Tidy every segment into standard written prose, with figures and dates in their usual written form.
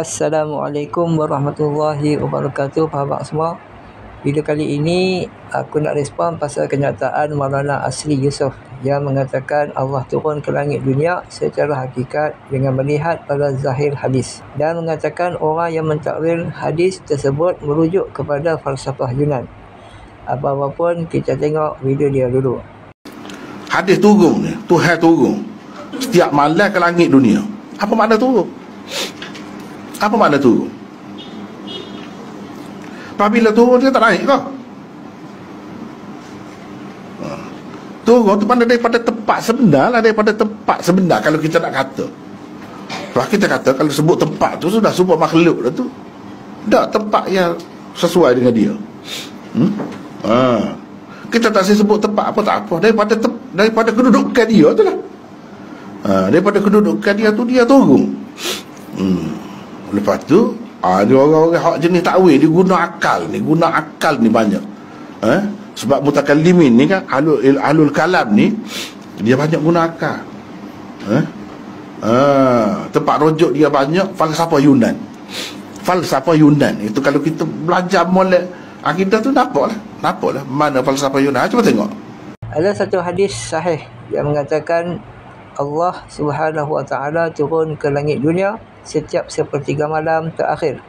Assalamualaikum warahmatullahi wabarakatuh, sahabat semua. Video kali ini aku nak respon pasal kenyataan Maulana Asri Yusof yang mengatakan Allah turun ke langit dunia secara hakikat dengan melihat pada zahir hadis, dan mengatakan orang yang mentakwil hadis tersebut merujuk kepada falsafah Yunan. Apa-apa pun, kita tengok video dia dulu. Hadis turun ni, Tuhan turun setiap malam ke langit dunia. Apa makna turun? Apa makna turun? Apabila turun dia tak naik ke? Turun tu mana daripada tempat sebenar lah, daripada tempat sebenar kalau kita nak kata. Kalau kita kata, kalau sebut tempat tu sudah sebut makhluk dah tu. Tak tempat yang sesuai dengan dia. Kita tak sebut tempat apa tak apa, daripada kedudukan dia tu lah. Daripada kedudukan dia tu, dia turun. Lepas tu dia orang-orang hak jenis takwil, dia guna akal ni banyak. Sebab mutakallimin ni kan, ahlul kalam ni dia banyak guna akal. Tempat rujuk dia banyak falsafah Yunan. Falsafah Yunan itu kalau kita belajar molek akidah tu nampaklah mana falsafah Yunan. Cuba tengok. Ada satu hadis sahih yang mengatakan Allah Subhanahu Wa Taala turun ke langit dunia setiap sepertiga malam terakhir.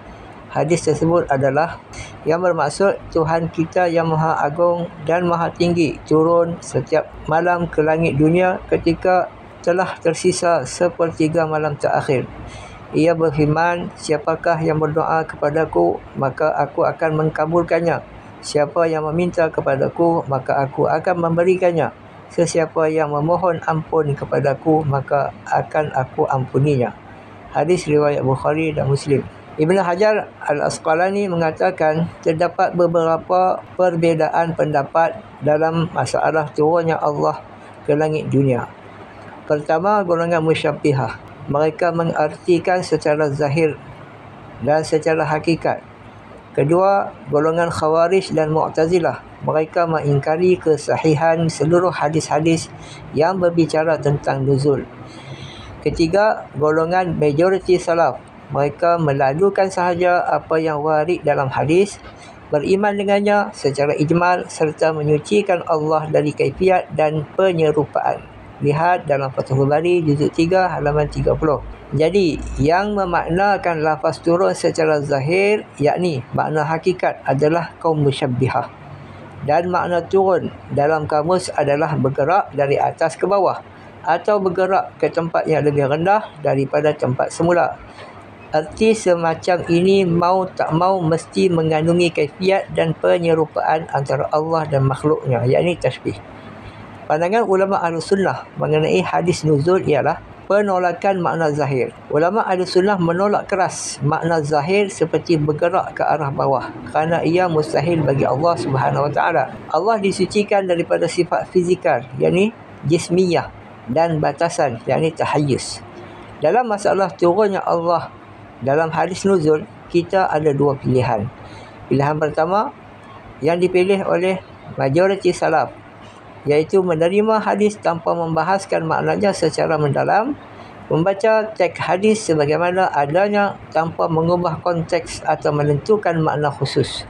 Hadis tersebut adalah yang bermaksud Tuhan kita yang Maha Agung dan Maha Tinggi turun setiap malam ke langit dunia ketika telah tersisa sepertiga malam terakhir. Ia berfirman, siapakah yang berdoa kepadaku, maka aku akan mengkabulkannya. Siapa yang meminta kepadaku, maka aku akan memberikannya. Sesiapa yang memohon ampun kepadaku, maka akan aku ampuninya. Hadis riwayat Bukhari dan Muslim. Ibn Hajar Al-Asqalani mengatakan terdapat beberapa perbezaan pendapat dalam masalah turunnya Allah ke langit dunia. Pertama, golongan musyabbihah. Mereka mengartikan secara zahir dan secara hakikat. Kedua, golongan Khawarij dan Mu'tazilah. Mereka mengingkari kesahihan seluruh hadis-hadis yang berbicara tentang nuzul. Ketiga, golongan majoriti salaf. Mereka melalukan sahaja apa yang warid dalam hadis, beriman dengannya secara ijmal serta menyucikan Allah dari kaifiat dan penyerupaan. Lihat dalam Fathul Bari juzuk 3 halaman 30. Jadi, yang memaknakan lafaz turun secara zahir, yakni makna hakikat adalah kaum musyabbihah. Dan makna turun dalam kamus adalah bergerak dari atas ke bawah atau bergerak ke tempat yang lebih rendah daripada tempat semula. Arti semacam ini mau tak mau mesti mengandungi kaifiat dan penyerupaan antara Allah dan makhluknya, yakni tasbih. Pandangan ulama Ahlussunnah mengenai hadis nuzul ialah penolakan makna zahir. Ulama Ahlussunnah menolak keras makna zahir seperti bergerak ke arah bawah kerana ia mustahil bagi Allah Subhanahu Wa Taala. Allah disucikan daripada sifat fizikal, yakni jismiyah, dan batasan, yakni tahayyus. Dalam masalah turunnya Allah dalam hadis nuzul, kita ada dua pilihan. Pilihan pertama yang dipilih oleh majoriti salaf, iaitu menerima hadis tanpa membahaskan maknanya secara mendalam, membaca teks hadis sebagaimana adanya tanpa mengubah konteks atau menentukan makna khusus,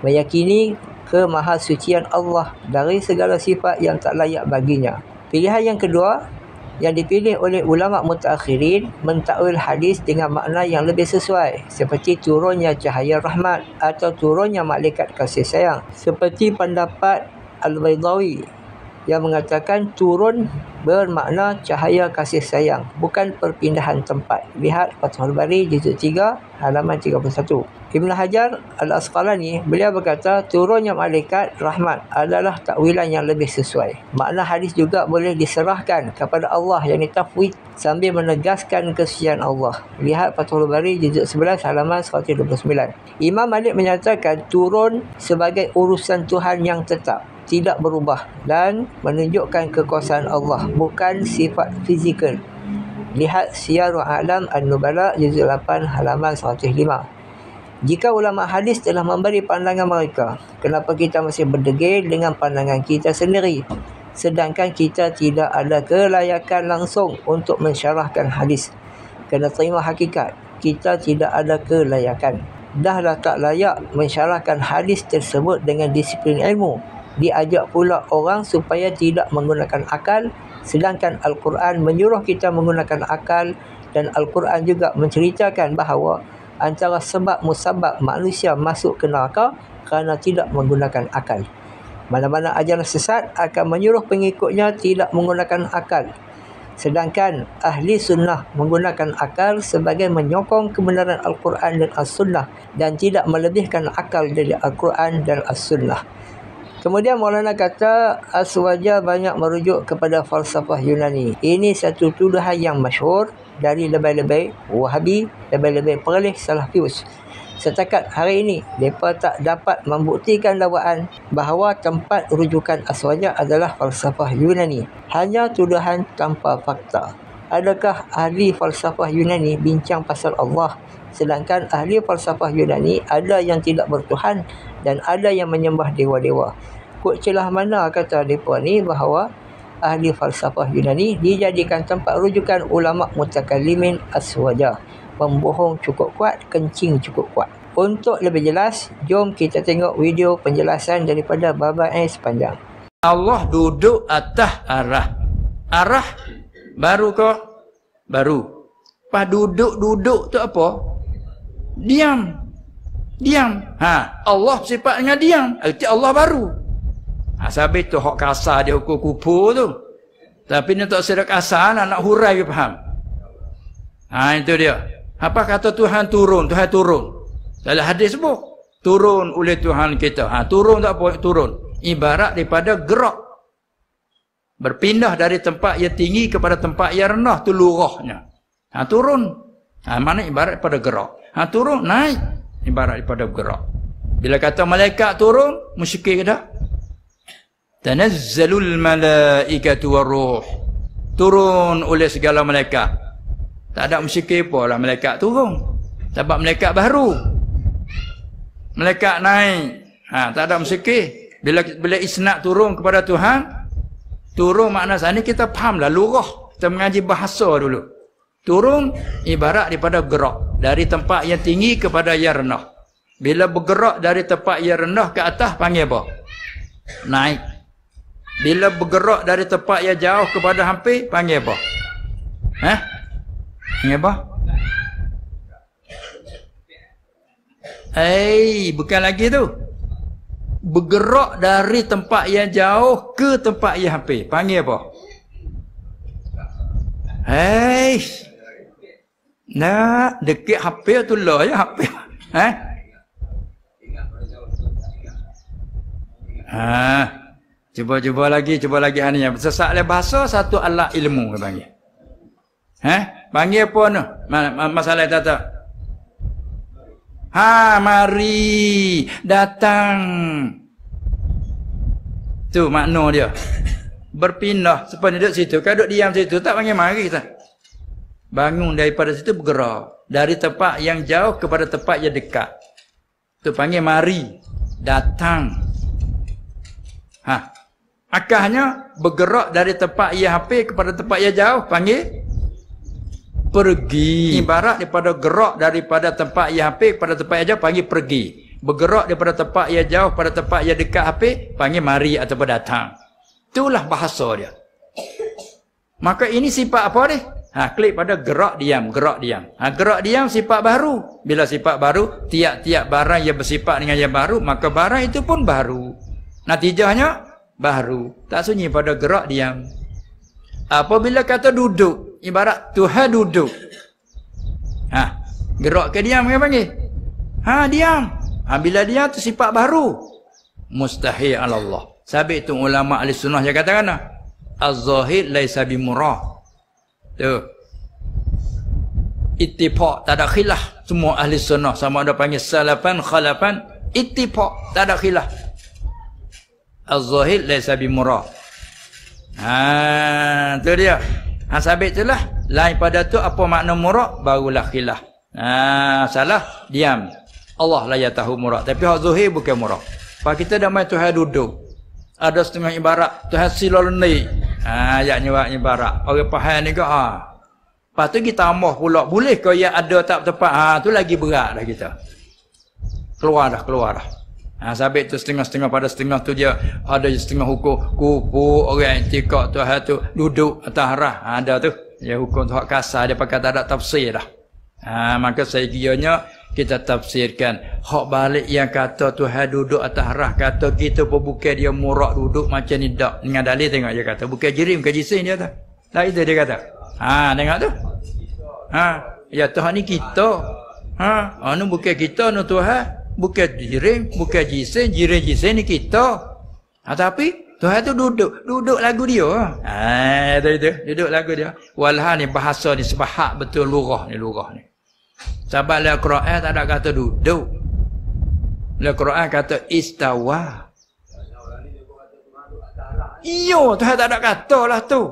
meyakini kemahasucian Allah dari segala sifat yang tak layak baginya. Pilihan yang kedua yang dipilih oleh ulama mutaakhirin, mentakwil hadis dengan makna yang lebih sesuai, seperti turunnya cahaya rahmat atau turunnya malaikat kasih sayang, seperti pendapat Al-Baydawi yang mengatakan turun bermakna cahaya kasih sayang, bukan perpindahan tempat. Lihat Fathul Bari juzuk 3 halaman 31. Ibn Hajar Al-Asqalani, beliau berkata turunnya malaikat rahmat adalah takwilan yang lebih sesuai. Makna hadis juga boleh diserahkan kepada Allah, yang tafwid, sambil menegaskan kesucian Allah. Lihat Fathul Bari juzuk 11 halaman 129. Imam Malik menyatakan turun sebagai urusan Tuhan yang tetap, tidak berubah dan menunjukkan kekuasaan Allah, bukan sifat fizikal. Lihat Syiarul A'lam An-Nubala juzuk 8 halaman 105. Jika ulama hadis telah memberi pandangan mereka, kenapa kita masih berdegil dengan pandangan kita sendiri? Sedangkan kita tidak ada kelayakan langsung untuk mensyarahkan hadis. Kena terima hakikat. kita tidak ada kelayakan. Dahlah tak layak mensyarahkan hadis tersebut dengan disiplin ilmu. Diajak pula orang supaya tidak menggunakan akal, sedangkan Al-Quran menyuruh kita menggunakan akal, dan Al-Quran juga menceritakan bahawa antara sebab musabab manusia masuk ke neraka kerana tidak menggunakan akal. Mana-mana ajaran sesat akan menyuruh pengikutnya tidak menggunakan akal, sedangkan ahli sunnah menggunakan akal sebagai menyokong kebenaran Al-Quran dan As-Sunnah dan tidak melebihkan akal dari Al-Quran dan As-Sunnah. Kemudian Maulana kata Aswaja banyak merujuk kepada falsafah Yunani. Ini satu tuduhan yang masyhur dari lebih-lebih Wahabi, lebih-lebih perlis Salafius. Setakat hari ini, mereka tak dapat membuktikan dakwaan bahawa tempat rujukan Aswaja adalah falsafah Yunani. Hanya tuduhan tanpa fakta. Adakah ahli falsafah Yunani bincang pasal Allah, sedangkan ahli falsafah Yunani ada yang tidak bertuhan dan ada yang menyembah dewa-dewa? Kod celah mana kata mereka ni bahawa ahli falsafah Yunani dijadikan tempat rujukan ulama mutakallimin Aswaja? Pembohong cukup kuat, kencing cukup kuat. Untuk lebih jelas, jom kita tengok video penjelasan daripada Baba sepanjang. Allah duduk atas arah. Arah baru ke? Baru. Pas duduk tu apa? Diam. Allah sifatnya diam. Arti Allah baru. Sabit tu hak kasar dia ukur kupur tu. Tapi ni tak sedar kasar nak hurai dia faham. Itu dia. Apa kata Tuhan turun? Tuhan turun. Dalam hadis sebut turun oleh Tuhan kita. Turun tak apa? Turun. Ibarat daripada gerak. Berpindah dari tempat yang tinggi kepada tempat yang rendah. Tu lurahnya. Turun. Mana ibarat daripada gerak. Turun, naik. Ibarat daripada gerak. Bila kata malaikat turun, musyrik ke tak? Tanazzalul malaikatu waruh. Turun oleh segala malaikat. Tak ada musyrik apa lah malaikat turun. Sebab malaikat baru. Malaikat naik. Tak ada musyrik. Bila isnad turun kepada Tuhan, turun makna sana kita faham lah lurah. Kita mengaji bahasa dulu. Turun ibarat daripada gerak. Dari tempat yang tinggi kepada yang rendah. Bila bergerak dari tempat yang rendah ke atas, panggil apa? Naik. Bila bergerak dari tempat yang jauh kepada hampir, panggil apa? Panggil apa? Bukan lagi tu. Bergerak dari tempat yang jauh ke tempat yang hampir, panggil apa? Nak dekat hampir tu lah ya, hampir. Cuba lagi aninya. Sesak le bahasa satu alat ilmu dia panggil. Panggil apa tu? Masalah tak? Mari datang. Tu makna dia. Berpindah sepanjang duduk situ. Kalau duduk diam situ tak panggil mari tak. Bangun daripada situ bergerak dari tempat yang jauh kepada tempat yang dekat. Tu panggil mari datang. Akahnya bergerak dari tempat yang hampir kepada tempat yang jauh, panggil pergi. Ibarat daripada gerak daripada tempat yang hampir kepada tempat yang jauh, panggil pergi. Bergerak daripada tempat yang jauh pada tempat yang dekat hampir, panggil mari ataupun datang. Itulah bahasa dia. Maka ini sifat apa ni? Klik pada gerak diam. Gerak diam sifat baru. Bila sifat baru, tiap-tiap barang yang bersifat dengan yang baru, maka barang itu pun baru. Natijahnya baru. Tak sunyi pada gerak diam. Apabila kata duduk, ibarat Tuhan duduk. Gerak ke diam kan panggil? Diam. Bila diam tu sifat baru. Mustahil ala Allah. Sabit tu ulama ahli sunnah yang katakan az-zahir laisa bimurah. Tu. Ittifaq, tak ada khilaf. Semua ahli sunnah sama ada panggil salafan, khalafan, ittifaq, tak ada khilaf. Az-zahir laisa bimurah. Tu dia. Sabit itulah. Lain pada tu apa makna murah, barulah khilaf. Salah, diam. Allah lah yang tahu murah. Tapi hak zahir bukan murah. Pak kita dah main Tuhan duduk. Ada setengah ibarat Tuhan silal ni. Ayatnya ibarat. Orang faham ni ke Lepas tu kita tambah pula. Boleh kau yang ada tak tepat? Tu lagi berat dah kita. Keluar dah. Sabit tu setengah-setengah pada setengah tu dia ada setengah hukum kupu orang etikak Tuhan tu duduk atas rah. Ada tu. Dia hukum tu hak kasar dia pakai tak ada tafsir dah. Maka saya kiranya kita tafsirkan hak balik yang kata Tuhan duduk atas rah, kata kita pun bukan dia murak duduk macam ni dak. Dengan dalil tengok dia kata bukan jirim bukan jisim dia tu. Lah itu dia kata. Tengok tu. Ya Tuhan ni kita. Anu bukan kita anu Tuhan. Bukan jirim, bukan jisim, jisim ni kita. Tapi Tuhan tu duduk lagu dia. Itu duduk lagu dia. Walha ni bahasa ni sebahak betul lurah ni. Sebab dalam Quran tak ada kata duduk. Dalam Quran kata istawa. Iyo, Tuhan tak ada kata lah tu.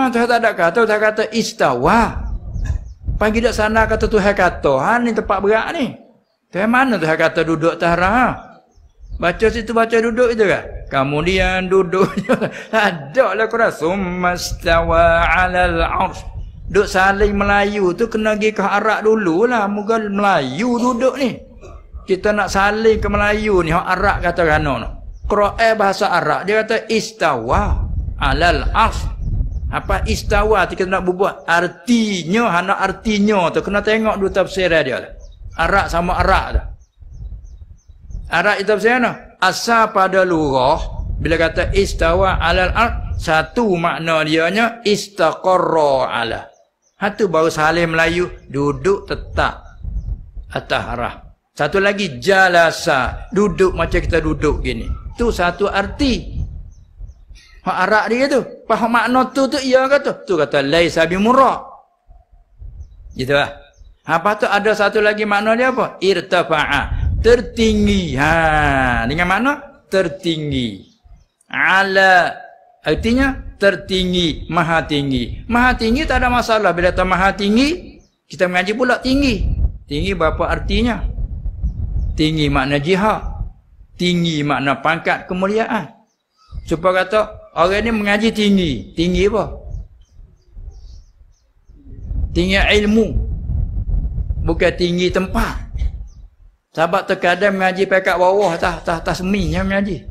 Tuhan tak ada kata, Tuhan kata istawa. Pagi dak sana kata Tuhan kata, ni tempat berat ni. Tuhan mana Tuhan kata duduk tahra? Baca situ baca duduk itu kan? Kemudian duduk. Ada lah Quran. Summastawa 'alal 'arsy. Duk saling Melayu tu kena pergi ke Arab dululah. Moga Melayu duduk ni. Kita nak saling ke Melayu ni. Hak Arab kata kan no. Quran bahasa Arab dia kata istawa 'alal 'arsy. Apa istawa kita nak berbuat artinya, hana artinya tu kena tengok dulu tafsir dia. Arab sama Arab tu. Arab itu tafsir mana? Asal pada lurah bila kata istawa 'alal 'arsy, satu makna dianya istaqarra 'ala. Satu baru saling Melayu duduk tetap atas arah. Satu lagi jalasa, duduk macam kita duduk gini. Tu satu arti. Hak Arab dia tu. Faham makna tu ia kata. Tu kata laisa bimurra. Gitu lah. Apa tu ada satu lagi makna dia apa? Irtafa'a. Tertinggi. Dengan makna tertinggi. Ala. Artinya tertinggi. Maha tinggi. Maha tinggi tak ada masalah. Bila tak maha tinggi, kita mengaji pula tinggi. Tinggi berapa artinya? Tinggi makna jihad. Tinggi makna pangkat kemuliaan. Supaya kata orang ni mengaji tinggi. Tinggi apa? Tinggi ilmu. Bukan tinggi tempat. Sebab terkadang mengaji pekat bawah tak seminya mengaji.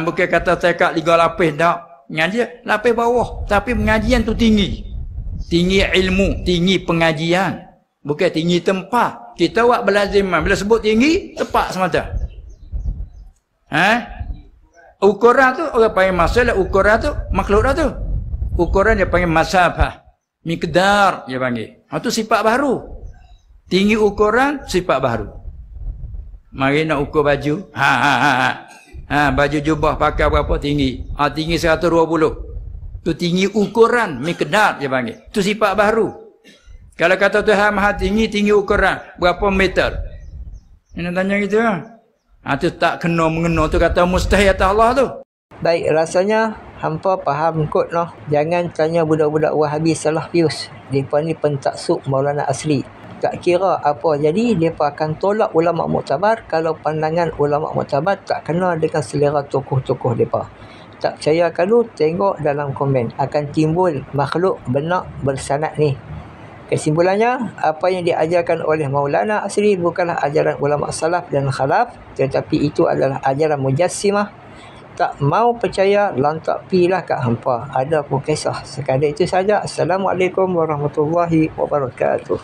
Bukan kata pekat 3 lapis tak. Mengaji lapis bawah. Tapi pengajian tu tinggi. Tinggi ilmu. Tinggi pengajian. Bukan tinggi tempat. Kita buat belaziman. Bila sebut tinggi, tepat semata. Ukuran tu orang panggil masalah. Ukuran tu makhluk dah tu. Ukuran dia panggil masafah. Miqdar dia panggil. Itu sifat baru. Tinggi ukuran sifat baru. Mari nak ukur baju. Baju jubah pakai berapa tinggi? Tinggi 120. Tu tinggi ukuran miqdar dia panggil. Tu sifat baru. Kalau kata Tuhan maha tinggi, tinggi ukuran berapa meter? Ini tanya gitu lah. Tu tak kena mengena tu kata mustahil atas Allah tu. Baik, rasanya hampa faham kot noh. Jangan tanya budak-budak Wahabi salah pius. Mereka ni pentaksub Maulana asli. Tak kira apa jadi, mereka akan tolak ulama muktabar kalau pandangan ulama muktabar tak kena dengan selera tokoh-tokoh mereka. Tak percaya kalau tengok dalam komen. Akan timbul makhluk benak bersanad ni. Kesimpulannya, apa yang diajarkan oleh Maulana Asri bukanlah ajaran ulama salaf dan khalaf, tetapi itu adalah ajaran mujassimah. Tak mau percaya, lantak pilah kat hampa. Ada pun kisah. Sekadar itu saja. Assalamualaikum warahmatullahi wabarakatuh.